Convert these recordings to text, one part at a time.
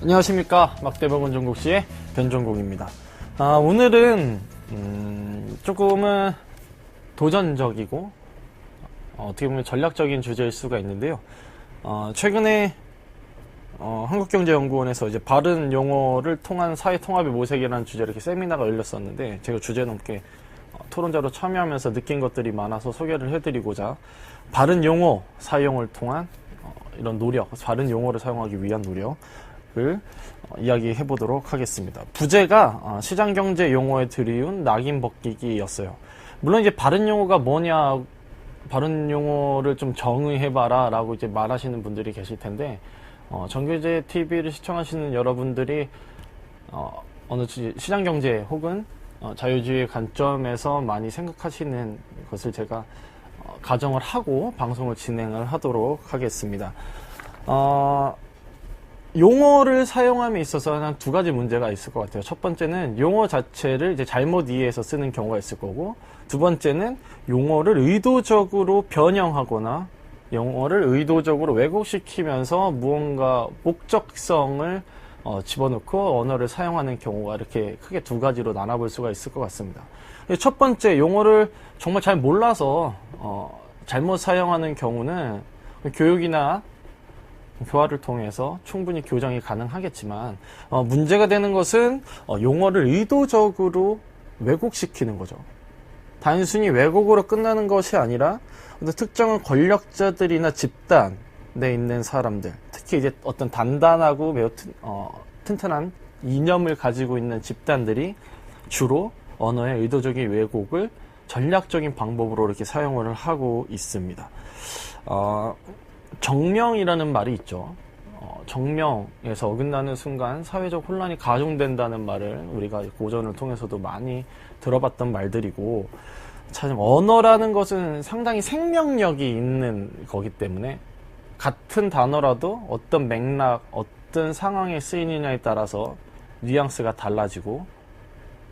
안녕하십니까. 막대박은 종국씨의 변종국입니다. 오늘은 조금은 도전적이고 어떻게 보면 전략적인 주제일 수가 있는데요. 최근에 한국경제연구원에서 이제 바른 용어를 통한 사회통합의 모색이라는 주제로 이렇게 세미나가 열렸었는데, 제가 주제넘게 토론자로 참여하면서 느낀 것들이 많아서 소개를 해드리고자 바른 용어 사용을 통한 이런 노력, 바른 용어를 사용하기 위한 노력을 이야기해 보도록 하겠습니다. 부제가 시장경제 용어에 들이운 낙인 벗기기였어요. 물론 이제 바른 용어가 뭐냐, 바른 용어를 좀 정의해봐라 라고 이제 말하시는 분들이 계실 텐데, 정규제 TV를 시청하시는 여러분들이 어느 시장경제 혹은 자유주의의 관점에서 많이 생각하시는 것을 제가 가정을 하고 방송을 진행을 하도록 하겠습니다. 용어를 사용함에 있어서는 한 두 가지 문제가 있을 것 같아요. 첫 번째는 용어 자체를 이제 잘못 이해해서 쓰는 경우가 있을 거고, 두 번째는 용어를 의도적으로 변형하거나 용어를 의도적으로 왜곡시키면서 무언가 목적성을 집어넣고 언어를 사용하는 경우가 이렇게 크게 두 가지로 나눠볼 수가 있을 것 같습니다. 첫 번째, 용어를 정말 잘 몰라서 잘못 사용하는 경우는 교육이나 교화를 통해서 충분히 교정이 가능하겠지만, 문제가 되는 것은 용어를 의도적으로 왜곡시키는 거죠. 단순히 왜곡으로 끝나는 것이 아니라 특정한 권력자들이나 집단에 있는 사람들, 특히 이제 어떤 단단하고 매우 튼튼한 이념을 가지고 있는 집단들이 주로 언어의 의도적인 왜곡을 전략적인 방법으로 이렇게 사용을 하고 있습니다. 정명이라는 말이 있죠. 정명에서 어긋나는 순간 사회적 혼란이 가중된다는 말을 우리가 고전을 통해서도 많이 들어봤던 말들이고, 참 언어라는 것은 상당히 생명력이 있는 거기 때문에 같은 단어라도 어떤 맥락, 어떤 상황에 쓰이느냐에 따라서 뉘앙스가 달라지고,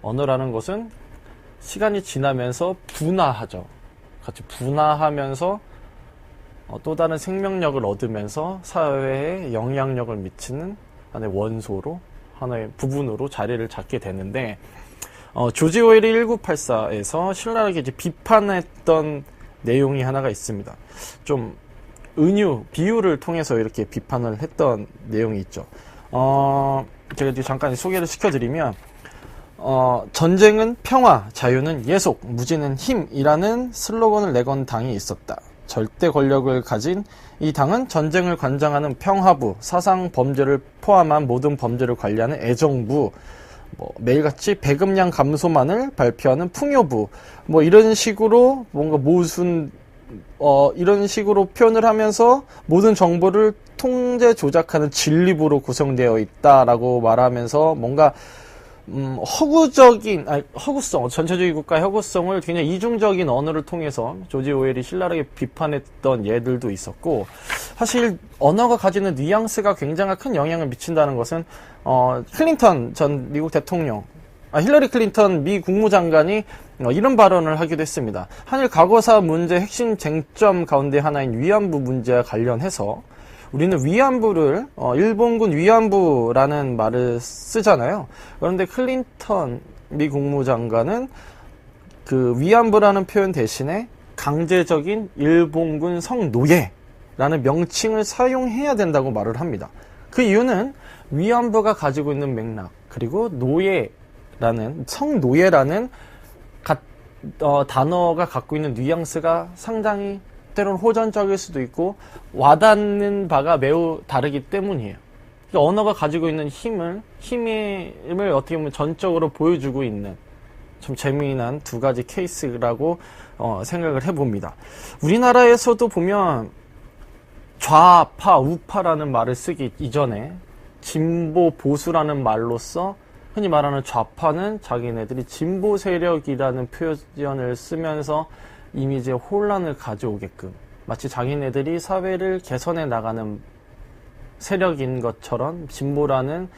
언어라는 것은 시간이 지나면서 분화하죠. 같이 분화하면서 또 다른 생명력을 얻으면서 사회에 영향력을 미치는 하나의 원소로, 하나의 부분으로 자리를 잡게 되는데, 조지 오웰이 1984에서 신랄하게 이제 비판했던 내용이 하나가 있습니다. 좀 비유를 통해서 이렇게 비판을 했던 내용이 있죠. 제가 이제 잠깐 소개를 시켜드리면, 전쟁은 평화, 자유는 예속, 무지는 힘이라는 슬로건을 내건 당이 있었다. 절대 권력을 가진 이 당은 전쟁을 관장하는 평화부, 사상 범죄를 포함한 모든 범죄를 관리하는 애정부, 매일같이 배급량 감소만을 발표하는 풍요부, 이런 식으로 뭔가 이런 식으로 표현을 하면서 모든 정보를 통제 조작하는 진리부로 구성되어 있다라고 말하면서 뭔가 전체주의 국가의 허구성을 굉장히 이중적인 언어를 통해서 조지 오웰이 신랄하게 비판했던 예들도 있었고, 사실 언어가 가지는 뉘앙스가 굉장히 큰 영향을 미친다는 것은 클린턴 전 미국 대통령, 힐러리 클린턴 미 국무장관이 이런 발언을 하기도 했습니다. 한일 과거사 문제 핵심 쟁점 가운데 하나인 위안부 문제와 관련해서 우리는 위안부를 일본군 위안부라는 말을 쓰잖아요. 그런데 클린턴 미 국무장관은 그 위안부라는 표현 대신에 강제적인 일본군 성노예라는 명칭을 사용해야 된다고 말을 합니다. 그 이유는 위안부가 가지고 있는 맥락, 그리고 성노예라는 단어가 갖고 있는 뉘앙스가 상당히 때로는 호전적일 수도 있고 와닿는 바가 매우 다르기 때문이에요. 그러니까 언어가 가지고 있는 힘을 어떻게 보면 전적으로 보여주고 있는 좀 재미난 두 가지 케이스라고 생각을 해봅니다. 우리나라에서도 보면 좌파, 우파라는 말을 쓰기 이전에 진보, 보수라는 말로써 흔히 말하는 좌파는 자기네들이 진보 세력이라는 표현을 쓰면서 이미지에 혼란을 가져오게끔, 마치 자기네들이 사회를 개선해 나가는 세력인 것처럼 진보라는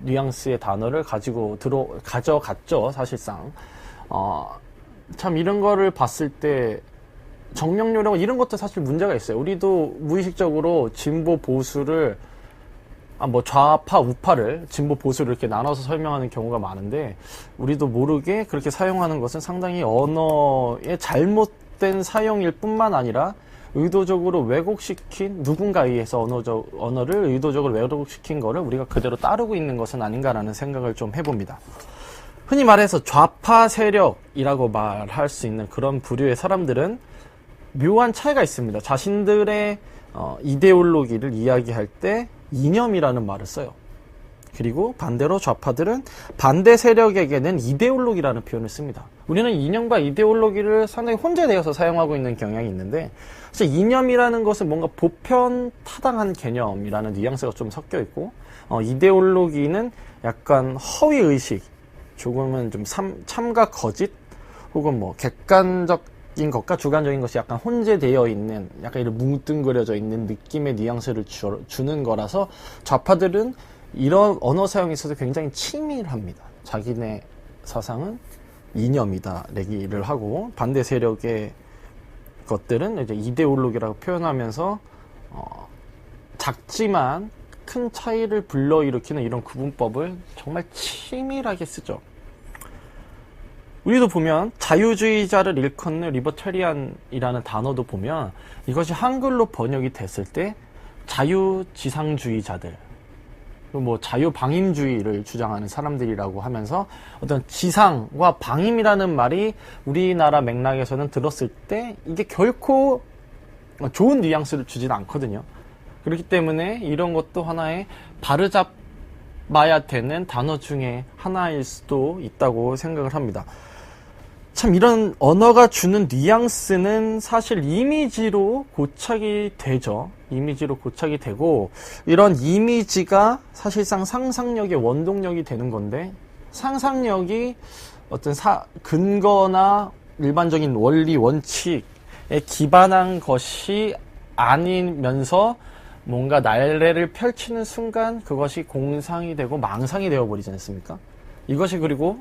뉘앙스의 단어를 가져갔죠, 사실상. 참 이런 거를 봤을 때 정명료라고 이런 것도 사실 문제가 있어요. 우리도 무의식적으로 진보 보수를 뭐 좌파, 우파를 진보, 보수를 이렇게 나눠서 설명하는 경우가 많은데 우리도 모르게 그렇게 사용하는 것은 상당히 언어의 잘못된 사용일 뿐만 아니라 의도적으로 왜곡시킨 누군가에 의해서 언어를 의도적으로 왜곡시킨 거를 우리가 그대로 따르고 있는 것은 아닌가라는 생각을 좀 해봅니다. 흔히 말해서 좌파 세력이라고 말할 수 있는 그런 부류의 사람들은 묘한 차이가 있습니다. 자신들의 이데올로기를 이야기할 때 이념이라는 말을 써요. 그리고 반대로 좌파들은 반대 세력에게는 이데올로기라는 표현을 씁니다. 우리는 이념과 이데올로기를 상당히 혼재되어서 사용하고 있는 경향이 있는데 사실 이념이라는 것은 뭔가 보편 타당한 개념이라는 뉘앙스가 좀 섞여 있고 이데올로기는 약간 허위의식, 조금은 좀 참과 거짓 혹은 뭐 객관적인 것과 주관적인 것이 약간 혼재되어 있는 약간 이런 뭉뚱그려져 있는 느낌의 뉘앙스를 주는 거라서 좌파들은 이런 언어 사용에 있어서 굉장히 치밀합니다. 자기네 사상은 이념이다 내기를 하고 반대 세력의 것들은 이제 이데올로기라고 표현하면서 작지만 큰 차이를 불러일으키는 이런 구분법을 정말 치밀하게 쓰죠. 우리도 보면 자유주의자를 일컫는 리버테리안이라는 단어도 보면 이것이 한글로 번역이 됐을 때 자유지상주의자들 뭐 자유방임주의를 주장하는 사람들이라고 하면서 어떤 지상과 방임이라는 말이 우리나라 맥락에서는 들었을 때 이게 결코 좋은 뉘앙스를 주진 않거든요. 그렇기 때문에 이런 것도 하나의 바로잡아야 되는 단어 중에 하나일 수도 있다고 생각을 합니다. 참 이런 언어가 주는 뉘앙스는 사실 이미지로 고착이 되죠. 이미지로 고착이 되고 이런 이미지가 사실상 상상력의 원동력이 되는 건데 상상력이 어떤 근거나 일반적인 원리 원칙에 기반한 것이 아니면서 뭔가 날래를 펼치는 순간 그것이 공상이 되고 망상이 되어버리지 않습니까? 이것이 그리고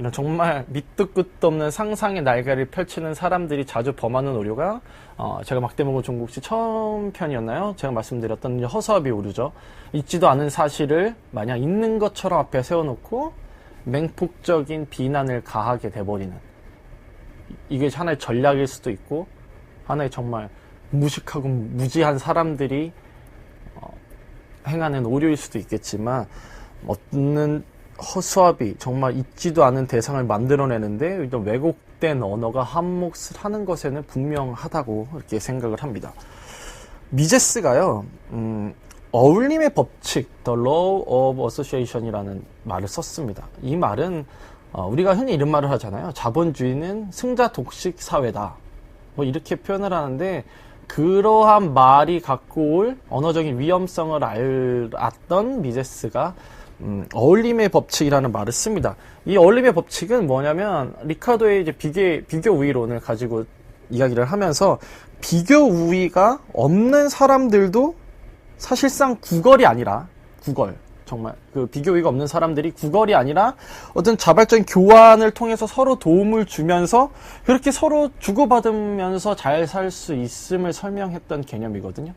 이런 정말 밑도 끝도 없는 상상의 날개를 펼치는 사람들이 자주 범하는 오류가 제가 막대먹은 종국시 처음 편이었나요? 제가 말씀드렸던 허수아비 오류죠. 있지도 않은 사실을 마냥 있는 것처럼 앞에 세워놓고 맹폭적인 비난을 가하게 돼버리는 이게 하나의 전략일 수도 있고 하나의 정말 무식하고 무지한 사람들이 행하는 오류일 수도 있겠지만 어떤 허수아비 정말 있지도 않은 대상을 만들어내는데 이런 왜곡된 언어가 한몫을 하는 것에는 분명하다고 이렇게 생각을 합니다. 미제스가요 어울림의 법칙 The Law of Association이라는 말을 썼습니다. 이 말은 우리가 흔히 이런 말을 하잖아요. 자본주의는 승자 독식 사회다 뭐 이렇게 표현을 하는데 그러한 말이 갖고 올 언어적인 위험성을 알았던 미제스가 어울림의 법칙이라는 말을 씁니다. 이 어울림의 법칙은 뭐냐면 리카도의 이제 비교 우위론을 가지고 이야기를 하면서 비교 우위가 없는 사람들도 사실상 구걸이 아니라 정말 그 비교 우위가 없는 사람들이 구걸이 아니라 어떤 자발적인 교환을 통해서 서로 도움을 주면서 그렇게 서로 주고받으면서 잘 살 수 있음을 설명했던 개념이거든요.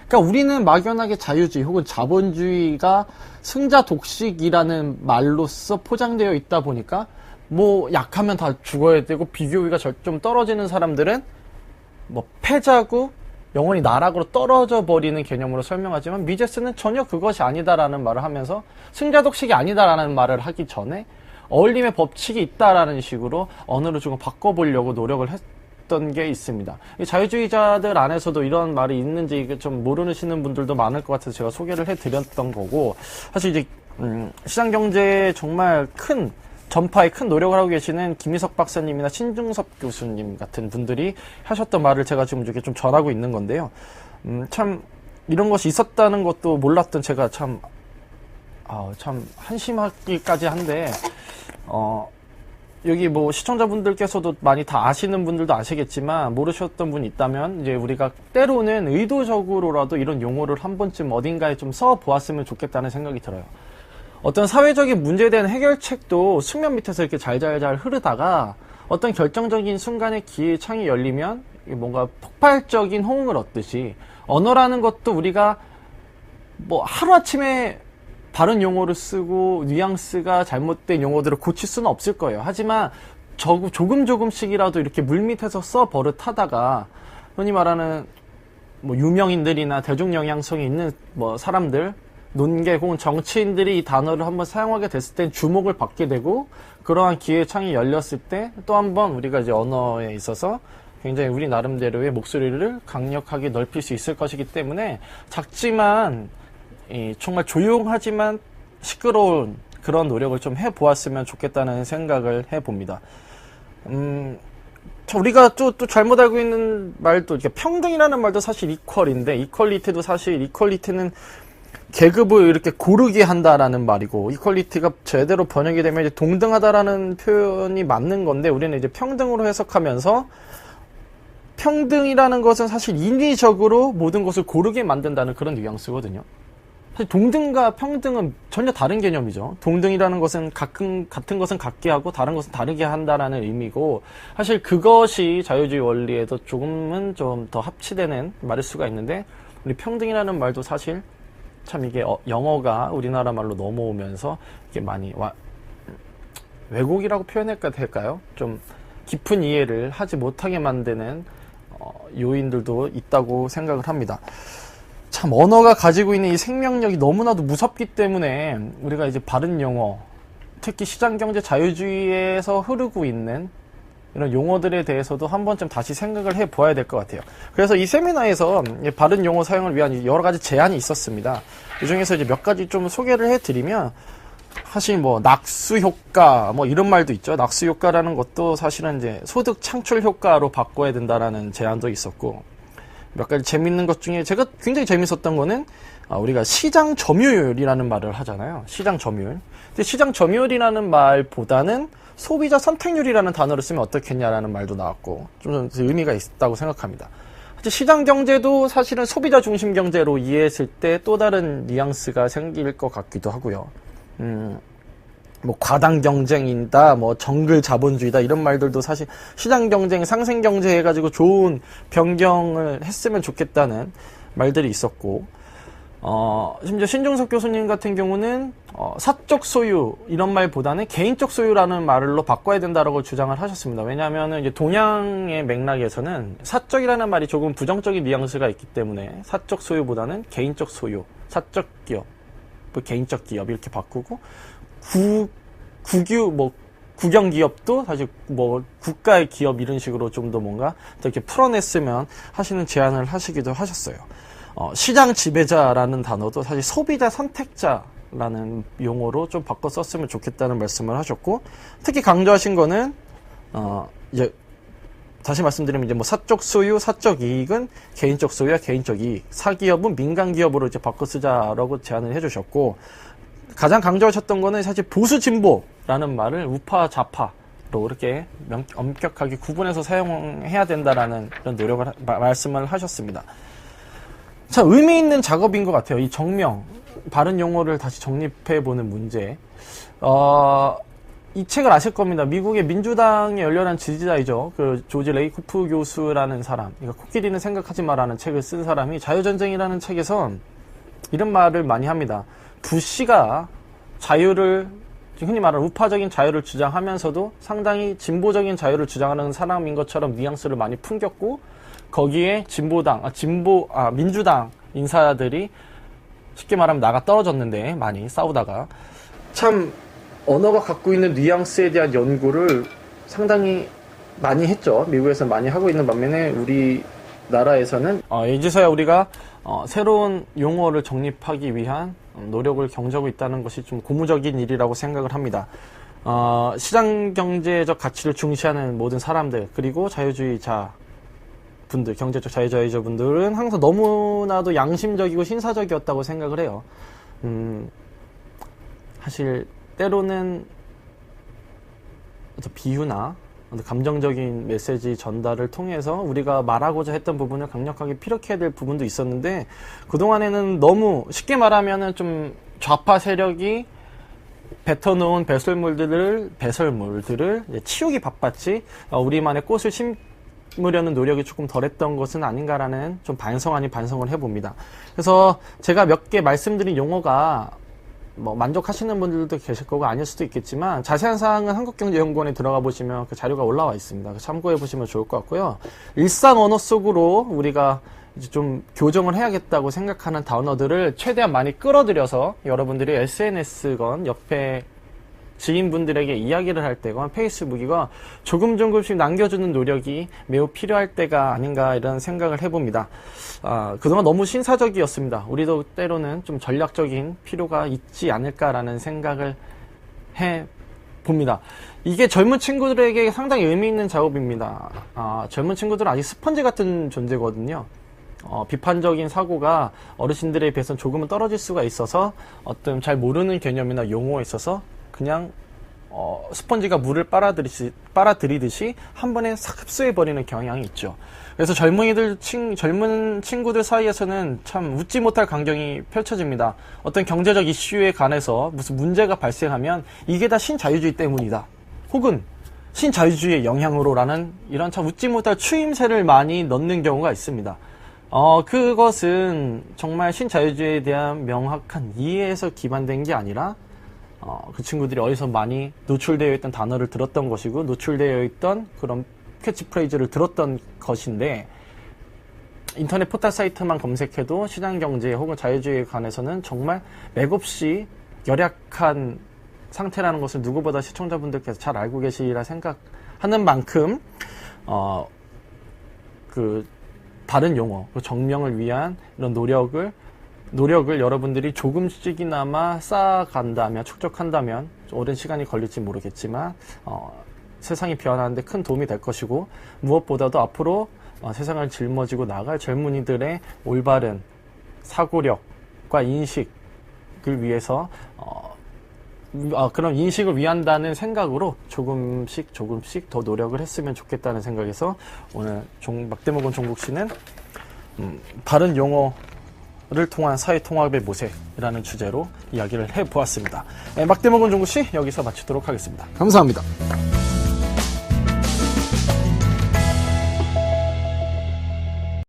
그러니까 우리는 막연하게 자유주의 혹은 자본주의가 승자 독식이라는 말로써 포장되어 있다 보니까 뭐 약하면 다 죽어야 되고 비교위가 좀 떨어지는 사람들은 뭐 패자고 영원히 나락으로 떨어져 버리는 개념으로 설명하지만 미제스는 전혀 그것이 아니다라는 말을 하면서 승자 독식이 아니다라는 말을 하기 전에 어울림의 법칙이 있다라는 식으로 언어를 조금 바꿔보려고 노력을 했던 게 있습니다. 자유주의자들 안에서도 이런 말이 있는지 좀 모르시는 분들도 많을 것 같아서 제가 소개를 해드렸던 거고 사실 이제 시장경제에 정말 큰 전파에 큰 노력을 하고 계시는 김희석 박사님이나 신중섭 교수님 같은 분들이 하셨던 말을 제가 지금 이렇게 좀 전하고 있는 건데요. 참 이런 것이 있었다는 것도 몰랐던 제가 참 한심하기까지 한데 여기 뭐 시청자분들께서도 많이 다 아시는 분들도 아시겠지만 모르셨던 분이 있다면 이제 우리가 때로는 의도적으로라도 이런 용어를 한 번쯤 어딘가에 좀 써보았으면 좋겠다는 생각이 들어요. 어떤 사회적인 문제에 대한 해결책도 수면 밑에서 이렇게 잘잘잘 흐르다가 어떤 결정적인 순간에 기회의 창이 열리면 뭔가 폭발적인 호응을 얻듯이 언어라는 것도 우리가 뭐 하루아침에 바른 용어를 쓰고 뉘앙스가 잘못된 용어들을 고칠 수는 없을 거예요. 하지만 조금씩이라도 이렇게 물밑에서 써 버릇하다가 흔히 말하는 뭐 유명인들이나 대중 영향성이 있는 뭐 사람들, 논객 혹은 정치인들이 이 단어를 한번 사용하게 됐을 땐 주목을 받게 되고, 그러한 기회의 창이 열렸을 때 또 한번 우리가 이제 언어에 있어서 굉장히 우리 나름대로의 목소리를 강력하게 넓힐 수 있을 것이기 때문에 작지만 정말 조용하지만 시끄러운 그런 노력을 좀 해보았으면 좋겠다는 생각을 해봅니다. 우리가 또 잘못 알고 있는 말도, 이렇게 평등이라는 말도 사실 이퀄인데, 이퀄리티도 사실, 이퀄리티는 계급을 이렇게 고르게 한다라는 말이고, 이퀄리티가 제대로 번역이 되면 이제 동등하다라는 표현이 맞는 건데, 우리는 이제 평등으로 해석하면서, 평등이라는 것은 사실 인위적으로 모든 것을 고르게 만든다는 그런 뉘앙스거든요. 사실 동등과 평등은 전혀 다른 개념이죠. 동등이라는 것은 같은 것은 같게 하고 다른 것은 다르게 한다라는 의미고, 사실 그것이 자유주의 원리에도 조금은 좀 더 합치되는 말일 수가 있는데, 우리 평등이라는 말도 사실 참 이게 영어가 우리나라 말로 넘어오면서 이게 많이 왜곡이라고 표현할까 될까요? 좀 깊은 이해를 하지 못하게 만드는 요인들도 있다고 생각을 합니다. 참 언어가 가지고 있는 이 생명력이 너무나도 무섭기 때문에 우리가 이제 바른 용어, 특히 시장경제 자유주의에서 흐르고 있는 이런 용어들에 대해서도 한 번쯤 다시 생각을 해보아야 될 것 같아요. 그래서 이 세미나에서 바른 용어 사용을 위한 여러 가지 제안이 있었습니다. 이 중에서 이제 몇 가지 좀 소개를 해드리면, 사실 뭐 낙수 효과 뭐 이런 말도 있죠. 낙수 효과라는 것도 사실은 이제 소득 창출 효과로 바꿔야 된다라는 제안도 있었고, 몇 가지 재밌는 것 중에 제가 굉장히 재밌었던 거는 우리가 시장 점유율이라는 말을 하잖아요. 시장 점유율. 근데 시장 점유율이라는 말보다는 소비자 선택률이라는 단어를 쓰면 어떻겠냐라는 말도 나왔고, 좀 의미가 있다고 생각합니다. 시장 경제도 사실은 소비자 중심 경제로 이해했을 때 또 다른 뉘앙스가 생길 것 같기도 하고요. 뭐 과당 경쟁이다, 뭐 정글 자본주의다 이런 말들도 사실 시장 경쟁, 상생 경제 해가지고 좋은 변경을 했으면 좋겠다는 말들이 있었고, 심지어 신종석 교수님 같은 경우는 사적 소유 이런 말보다는 개인적 소유라는 말로 바꿔야 된다라고 주장을 하셨습니다. 왜냐하면 이제 동양의 맥락에서는 사적이라는 말이 조금 부정적인 뉘앙스가 있기 때문에 사적 소유보다는 개인적 소유, 사적 기업, 개인적 기업 이렇게 바꾸고, 국영 기업도 사실 뭐 국가의 기업 이런 식으로 좀 더 뭔가 이렇게 풀어냈으면 하시는 제안을 하시기도 하셨어요. 시장 지배자라는 단어도 사실 소비자 선택자라는 용어로 좀 바꿔 썼으면 좋겠다는 말씀을 하셨고, 특히 강조하신 거는 이제 다시 말씀드리면 이제 뭐 사적 소유, 사적 이익은 개인적 소유와 개인적 이익, 사기업은 민간 기업으로 이제 바꿔 쓰자라고 제안을 해주셨고, 가장 강조하셨던 거는 사실 보수 진보라는 말을 우파 좌파로 이렇게 엄격하게 구분해서 사용해야 된다라는 그런 노력을 말씀을 하셨습니다. 참 의미 있는 작업인 것 같아요. 이 정명, 바른 용어를 다시 정립해보는 문제. 이 책을 아실 겁니다. 미국의 민주당의 열렬한 지지자이죠. 그 조지 레이코프 교수라는 사람, 그러니까 코끼리는 생각하지 마라는 책을 쓴 사람이 자유전쟁이라는 책에서 이런 말을 많이 합니다. 부시가 자유를, 흔히 말하는 우파적인 자유를 주장하면서도 상당히 진보적인 자유를 주장하는 사람인 것처럼 뉘앙스를 많이 풍겼고, 거기에 민주당 인사들이 쉽게 말하면 나가 떨어졌는데 많이 싸우다가, 참 언어가 갖고 있는 뉘앙스에 대한 연구를 상당히 많이 했죠. 미국에서 많이 하고 있는 반면에 우리나라에서는 이제서야 우리가 새로운 용어를 정립하기 위한 노력을 경주하고 있다는 것이 좀 고무적인 일이라고 생각을 합니다. 시장 경제적 가치를 중시하는 모든 사람들, 그리고 자유주의자 분들, 경제적 자유주의자 분들은 항상 너무나도 양심적이고 신사적이었다고 생각을 해요. 사실 때로는 비유나 감정적인 메시지 전달을 통해서 우리가 말하고자 했던 부분을 강력하게 피력해야 될 부분도 있었는데, 그동안에는 너무 쉽게 말하면은 좀 좌파 세력이 뱉어놓은 배설물들을 치우기 바빴지, 우리만의 꽃을 담으려는 노력이 조금 덜했던 것은 아닌가라는 좀 반성 아닌 반성을 해봅니다. 그래서 제가 몇 개 말씀드린 용어가 뭐 만족하시는 분들도 계실 거고 아닐 수도 있겠지만 자세한 사항은 한국경제연구원에 들어가 보시면 그 자료가 올라와 있습니다. 참고해 보시면 좋을 것 같고요. 일상 언어 속으로 우리가 이제 좀 교정을 해야겠다고 생각하는 단어들을 최대한 많이 끌어들여서 여러분들이 SNS건 옆에 지인분들에게 이야기를 할 때건 페이스북이건 조금씩 남겨주는 노력이 매우 필요할 때가 아닌가 이런 생각을 해봅니다. 그동안 너무 신사적이었습니다. 우리도 때로는 좀 전략적인 필요가 있지 않을까라는 생각을 해봅니다. 이게 젊은 친구들에게 상당히 의미 있는 작업입니다. 젊은 친구들은 아직 스펀지 같은 존재거든요. 비판적인 사고가 어르신들에 비해서는 조금은 떨어질 수가 있어서 어떤 잘 모르는 개념이나 용어에 있어서 그냥 스펀지가 물을 빨아들이듯이 한 번에 싹 흡수해버리는 경향이 있죠. 그래서 젊은 친구들 사이에서는 참 웃지 못할 광경이 펼쳐집니다. 어떤 경제적 이슈에 관해서 무슨 문제가 발생하면 이게 다 신자유주의 때문이다. 혹은 신자유주의의 영향으로라는 이런 참 웃지 못할 추임새를 많이 넣는 경우가 있습니다. 그것은 정말 신자유주의에 대한 명확한 이해에서 기반된 게 아니라 그 친구들이 어디서 많이 노출되어 있던 단어를 들었던 것이고 노출되어 있던 그런 캐치프레이즈를 들었던 것인데 인터넷 포털 사이트만 검색해도 시장경제 혹은 자유주의에 관해서는 정말 맥없이 열약한 상태라는 것을 누구보다 시청자분들께서 잘 알고 계시리라 생각하는 만큼 그 다른 용어, 정명을 위한 이런 노력을 여러분들이 조금씩이나마 쌓아간다면, 축적한다면 오랜 시간이 걸릴지 모르겠지만 세상이 변하는데 큰 도움이 될 것이고 무엇보다도 앞으로 세상을 짊어지고 나갈 젊은이들의 올바른 사고력과 인식을 위해서 그런 인식을 위한다는 생각으로 조금씩 더 노력을 했으면 좋겠다는 생각에서 오늘 막대먹은 종국씨는 바른 용어를 통한 사회통합의 모색이라는 주제로 이야기를 해보았습니다. 막대먹은 종국씨 여기서 마치도록 하겠습니다. 감사합니다.